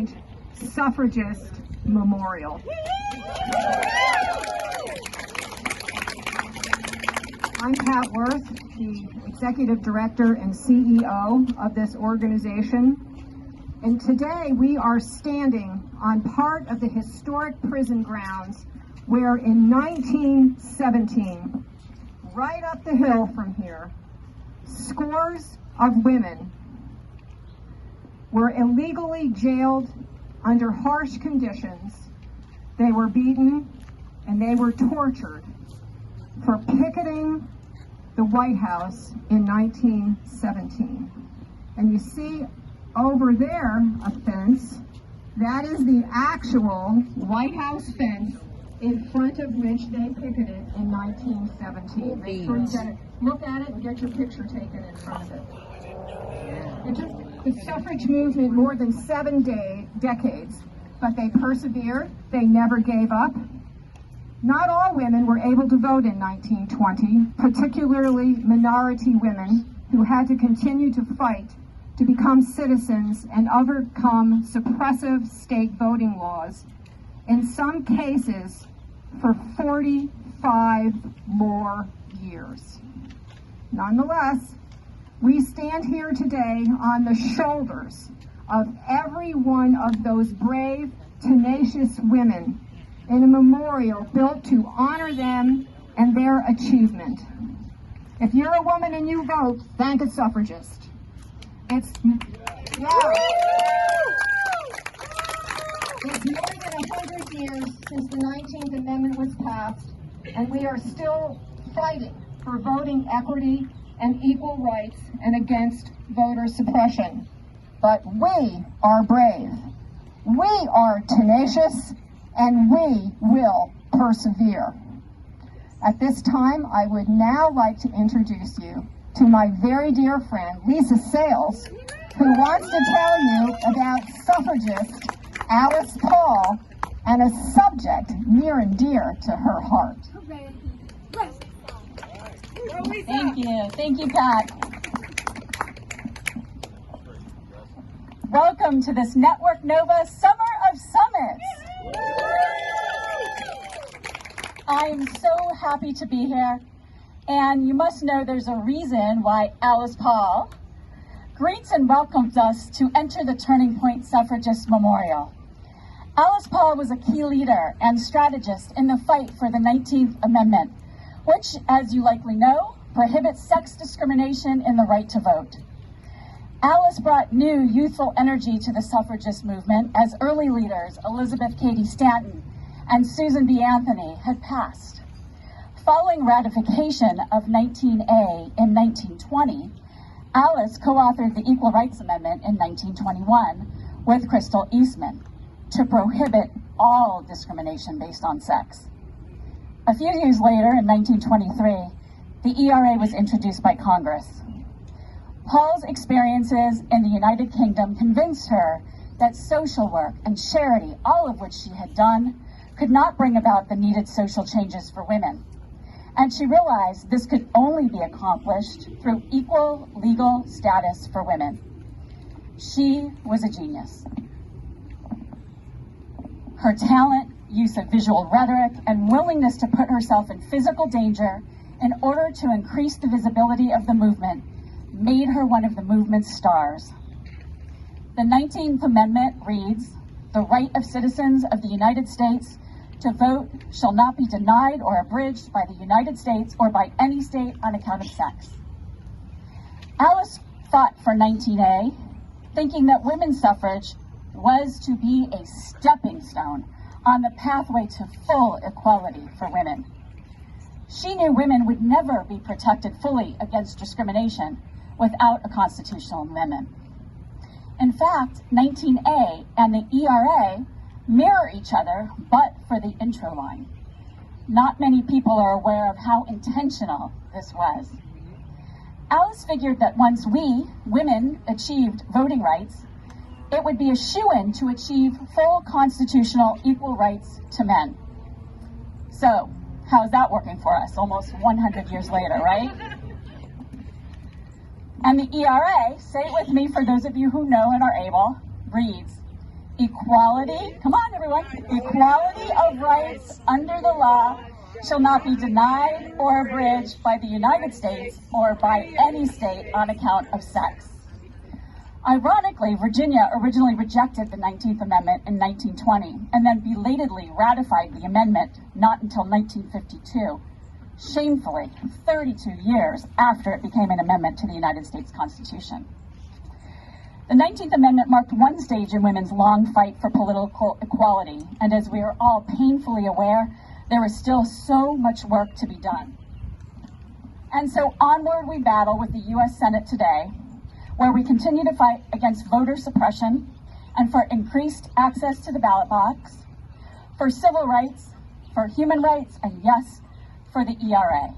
joint Suffragist memorial. I'm Pat Wirth, the Executive Director and CEO of this organization. And today we are standing on part of the historic prison grounds where in 1917, right up the hill from here, scores of women were illegally jailed under harsh conditions. They were beaten and they were tortured for picketing the White House in 1917. And you see over there a fence. That is the actual White House fence in front of which they picketed in 1917. Make sure you get it. Look at it and get your picture taken in front of it. It took the suffrage movement more than 7 decades, but they persevered. They never gave up. Not all women were able to vote in 1920, particularly minority women who had to continue to fight to become citizens and overcome suppressive state voting laws, in some cases for 45 more years. Nonetheless, we stand here today on the shoulders of every one of those brave, tenacious women in a memorial built to honor them and their achievement. If you're a woman and you vote, thank a suffragist. It's more than 100 years since the 19th Amendment was passed, and we are still fighting for voting equity and equal rights and against voter suppression. But we are brave, we are tenacious, and we will persevere. At this time, I would now like to introduce you to my very dear friend, Lisa Sales, who wants to tell you about suffragist Alice Paul and a subject near and dear to her heart. Thank you, Pat. Welcome to this Network Nova Summer of Summits. I am so happy to be here, and you must know there's a reason why Alice Paul greets and welcomes us to enter the Turning Point Suffragist Memorial. Alice Paul was a key leader and strategist in the fight for the 19th Amendment, which, as you likely know, prohibits sex discrimination in the right to vote. Alice brought new youthful energy to the suffragist movement as early leaders Elizabeth Cady Stanton and Susan B. Anthony had passed. Following ratification of 19A in 1920, Alice co-authored the Equal Rights Amendment in 1921 with Crystal Eastman to prohibit all discrimination based on sex. A few years later, in 1923, the ERA was introduced by Congress. Paul's experiences in the United Kingdom convinced her that social work and charity, all of which she had done, could not bring about the needed social changes for women. And she realized this could only be accomplished through equal legal status for women. She was a genius. Her talent, use of visual rhetoric, and willingness to put herself in physical danger in order to increase the visibility of the movement made her one of the movement's stars. The 19th Amendment reads, "The right of citizens of the United States to vote shall not be denied or abridged by the United States or by any state on account of sex." Alice fought for 19A, thinking that women's suffrage was to be a stepping stone on the pathway to full equality for women. She knew women would never be protected fully against discrimination without a constitutional amendment. In fact, 19A and the ERA mirror each other, but for the intro line. Not many people are aware of how intentional this was. Alice figured that once we, women, achieved voting rights, it would be a shoo-in to achieve full constitutional equal rights to men. So, how's that working for us almost 100 years later, right? And the ERA, say it with me for those of you who know and are able, reads, Equality, come on everyone, equality of rights under the law shall not be denied or abridged by the United States or by any state on account of sex. Ironically, Virginia originally rejected the 19th Amendment in 1920 and then belatedly ratified the amendment not until 1952, shamefully 32 years after it became an amendment to the United States Constitution. The 19th Amendment marked one stage in women's long fight for political equality, and as we are all painfully aware, there is still so much work to be done. And so onward we battle with the U.S. Senate today, where we continue to fight against voter suppression and for increased access to the ballot box, for civil rights, for human rights, and yes, for the ERA.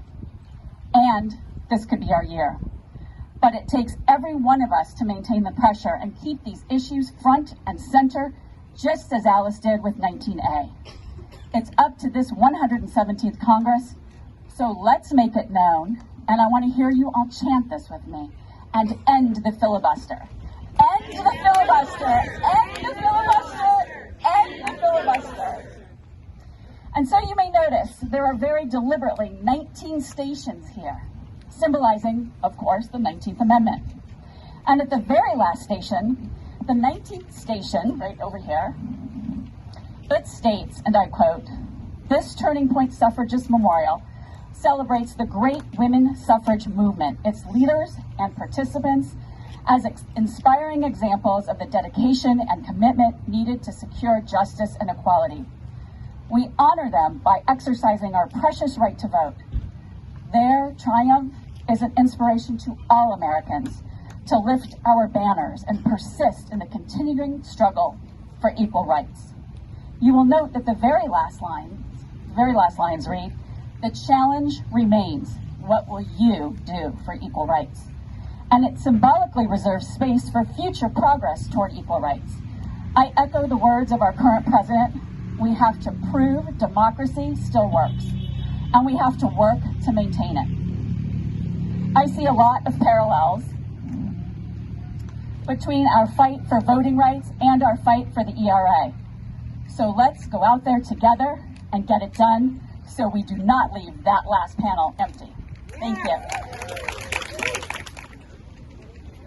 And this could be our year. But it takes every one of us to maintain the pressure and keep these issues front and center, just as Alice did with 19A. It's up to this 117th Congress, so let's make it known, and I want to hear you all chant this with me, and end the filibuster. End the filibuster! End the filibuster! End the filibuster! And so you may notice there are very deliberately 19 stations here, symbolizing, of course, the 19th Amendment. And at the very last station, the 19th station, right over here, it states, and I quote, "This Turning Point Suffragist Memorial celebrates the great women suffrage movement, its leaders and participants, as inspiring examples of the dedication and commitment needed to secure justice and equality. We honor them by exercising our precious right to vote. Their triumph is an inspiration to all Americans to lift our banners and persist in the continuing struggle for equal rights." You will note that the very last lines read, "The challenge remains, what will you do for equal rights?" And it symbolically reserves space for future progress toward equal rights. I echo the words of our current president. We have to prove democracy still works, and we have to work to maintain it. I see a lot of parallels between our fight for voting rights and our fight for the ERA. So let's go out there together and get it done so we do not leave that last panel empty. Thank you.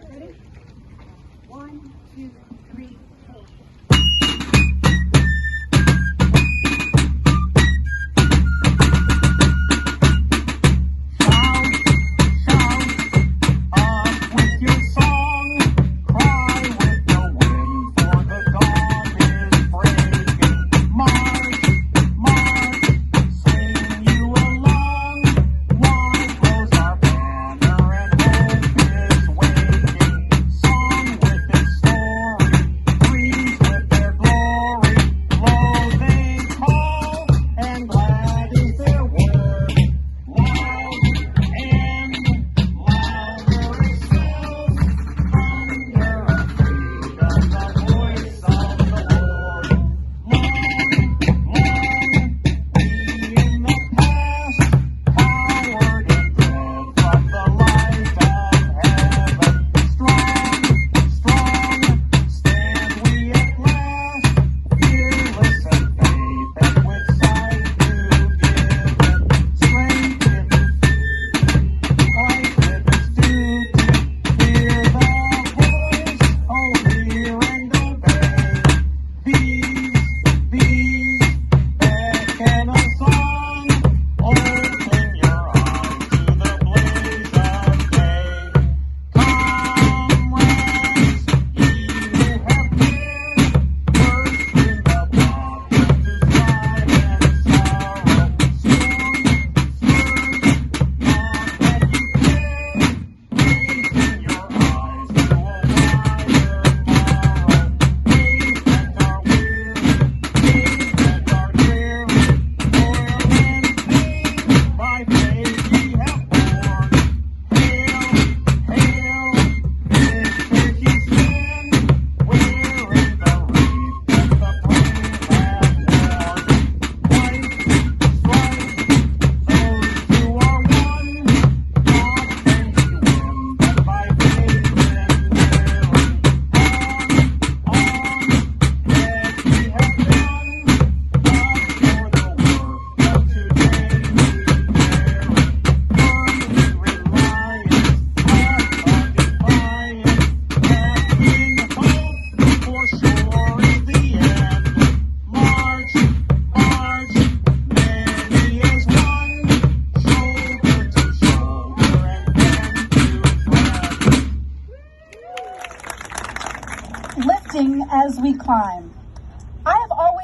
Ready? 1, 2, 3, 4.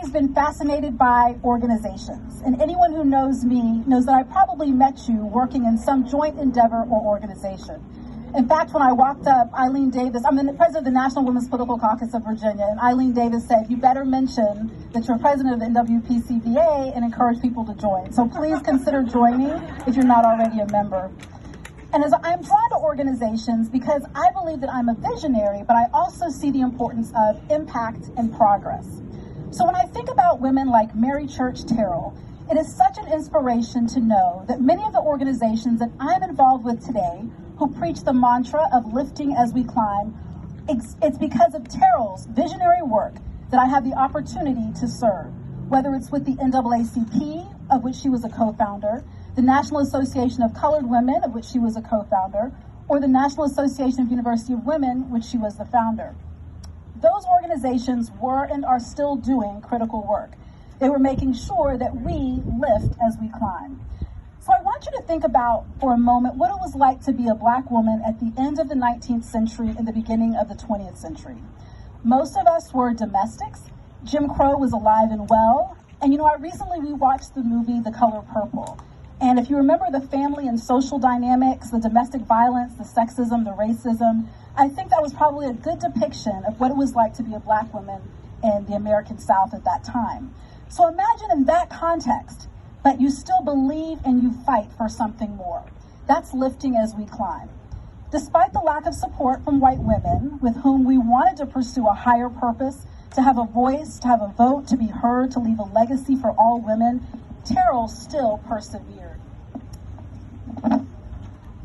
always been fascinated by organizations, and anyone who knows me knows that I probably met you working in some joint endeavor or organization. In fact, when I walked up, Eileen Davis, I'm the president of the National Women's Political Caucus of Virginia, and Eileen Davis said, you better mention that you're president of the NWPCVA and encourage people to join. So please consider joining if you're not already a member. And as I'm drawn to organizations because I believe that I'm a visionary, but I also see the importance of impact and progress. So when I think about women like Mary Church Terrell, it is such an inspiration to know that many of the organizations that I'm involved with today who preach the mantra of lifting as we climb, it's because of Terrell's visionary work that I have the opportunity to serve, whether it's with the NAACP, of which she was a co-founder, the National Association of Colored Women, of which she was a co-founder, or the National Association of University of Women, which she was the founder. Those organizations were and are still doing critical work. They were making sure that we lift as we climb. So I want you to think about for a moment what it was like to be a Black woman at the end of the 19th century and the beginning of the 20th century. Most of us were domestics. Jim Crow was alive and well. And I recently rewatched the movie The Color Purple. And if you remember the family and social dynamics, the domestic violence, the sexism, the racism, I think that was probably a good depiction of what it was like to be a Black woman in the American South at that time. So imagine in that context, but you still believe and you fight for something more. That's lifting as we climb. Despite the lack of support from white women with whom we wanted to pursue a higher purpose, to have a voice, to have a vote, to be heard, to leave a legacy for all women, Terrell still persevered.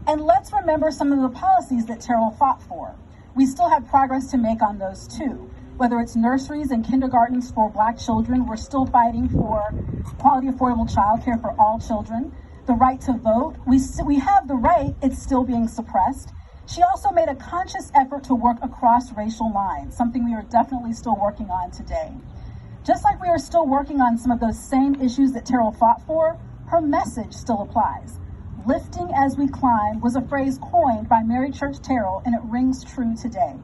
And let's remember some of the policies that Terrell fought for. We still have progress to make on those too. Whether it's nurseries and kindergartens for Black children, we're still fighting for quality, affordable childcare for all children. The right to vote, we have the right, it's still being suppressed. She also made a conscious effort to work across racial lines, something we are definitely still working on today. Just like we are still working on some of those same issues that Terrell fought for, her message still applies. Lifting as we climb was a phrase coined by Mary Church Terrell, and it rings true today.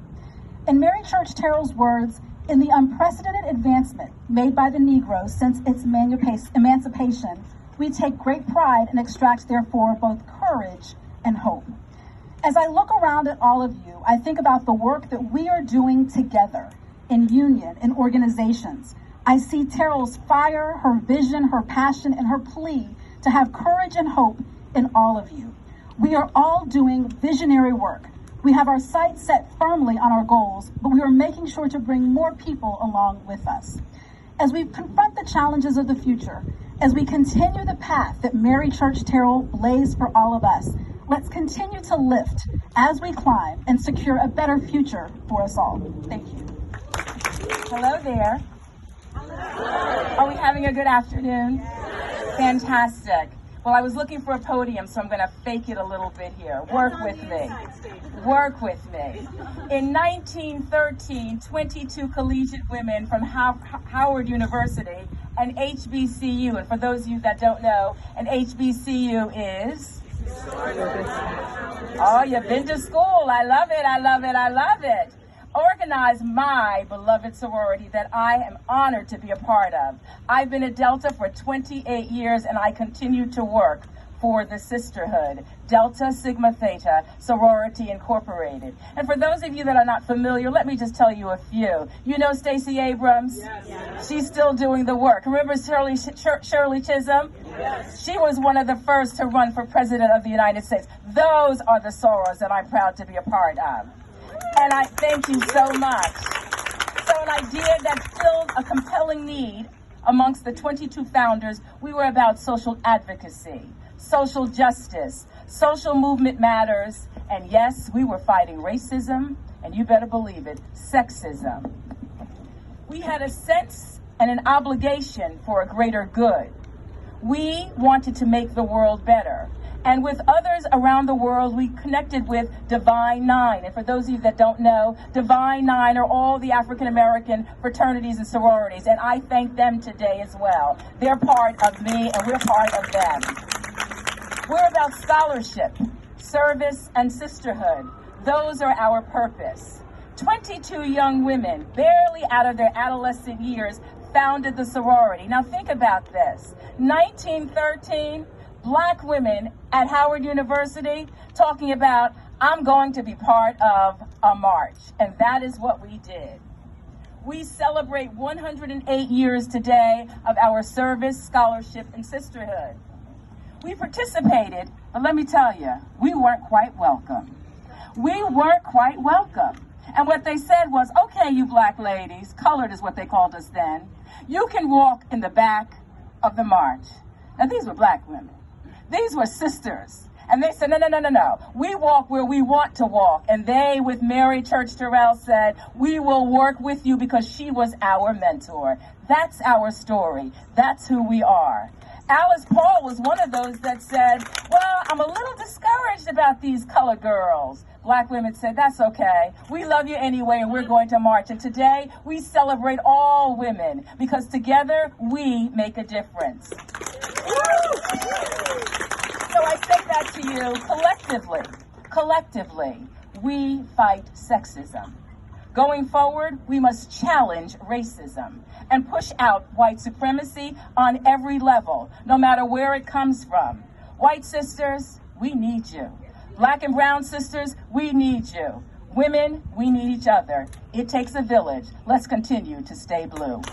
In Mary Church Terrell's words, in the unprecedented advancement made by the Negro since its emancipation, we take great pride and extract, therefore, both courage and hope. As I look around at all of you, I think about the work that we are doing together in union, in organizations. I see Terrell's fire, her vision, her passion, and her plea to have courage and hope in all of you. We are all doing visionary work. We have our sights set firmly on our goals, but we are making sure to bring more people along with us. As we confront the challenges of the future, as we continue the path that Mary Church Terrell blazed for all of us, let's continue to lift as we climb and secure a better future for us all. Thank you. Hello there. Are we having a good afternoon? Fantastic. Well, I was looking for a podium, so I'm going to fake it a little bit here. Work with me. Work with me. In 1913, 22 collegiate women from Howard University, an HBCU, and for those of you that don't know, an HBCU is? Oh, you've been to school. I love it, I love it, I love it. Organized my beloved sorority that I am honored to be a part of. I've been at Delta for 28 years and I continue to work for the sisterhood, Delta Sigma Theta Sorority Incorporated. And for those of you that are not familiar, let me just tell you a few. You know Stacey Abrams? Yes. She's still doing the work. Remember Shirley Chisholm? Yes. She was one of the first to run for president of the United States. Those are the sorors that I'm proud to be a part of. And I thank you so much. So an idea that filled a compelling need amongst the 22 founders, we were about social advocacy, social justice, social movement matters, and yes, we were fighting racism, and you better believe it, sexism. We had a sense and an obligation for a greater good. We wanted to make the world better. And with others around the world, we connected with Divine Nine. And for those of you that don't know, Divine Nine are all the African-American fraternities and sororities. And I thank them today as well. They're part of me and we're part of them. We're about scholarship, service, and sisterhood. Those are our purpose. 22 young women, barely out of their adolescent years, founded the sorority. Now think about this. 1913, black women at Howard University talking about, I'm going to be part of a march. And that is what we did. We celebrate 108 years today of our service, scholarship, and sisterhood. We participated, but let me tell you, we weren't quite welcome. We weren't quite welcome. And what they said was, okay, you black ladies, colored is what they called us then, you can walk in the back of the march. Now, these were black women. These were sisters. And they said, no. We walk where we want to walk. And they, with Mary Church Terrell, said, we will work with you because she was our mentor. That's our story. That's who we are. Alice Paul was one of those that said, well, I'm a little discouraged about these colored girls. Black women said, that's okay. We love you anyway, and we're going to march. And today, we celebrate all women because together, we make a difference. So I say that to you collectively, we fight sexism. Going forward, we must challenge racism and push out white supremacy on every level, no matter where it comes from. White sisters, we need you. Black and brown sisters, we need you. Women, we need each other. It takes a village. Let's continue to stay blue.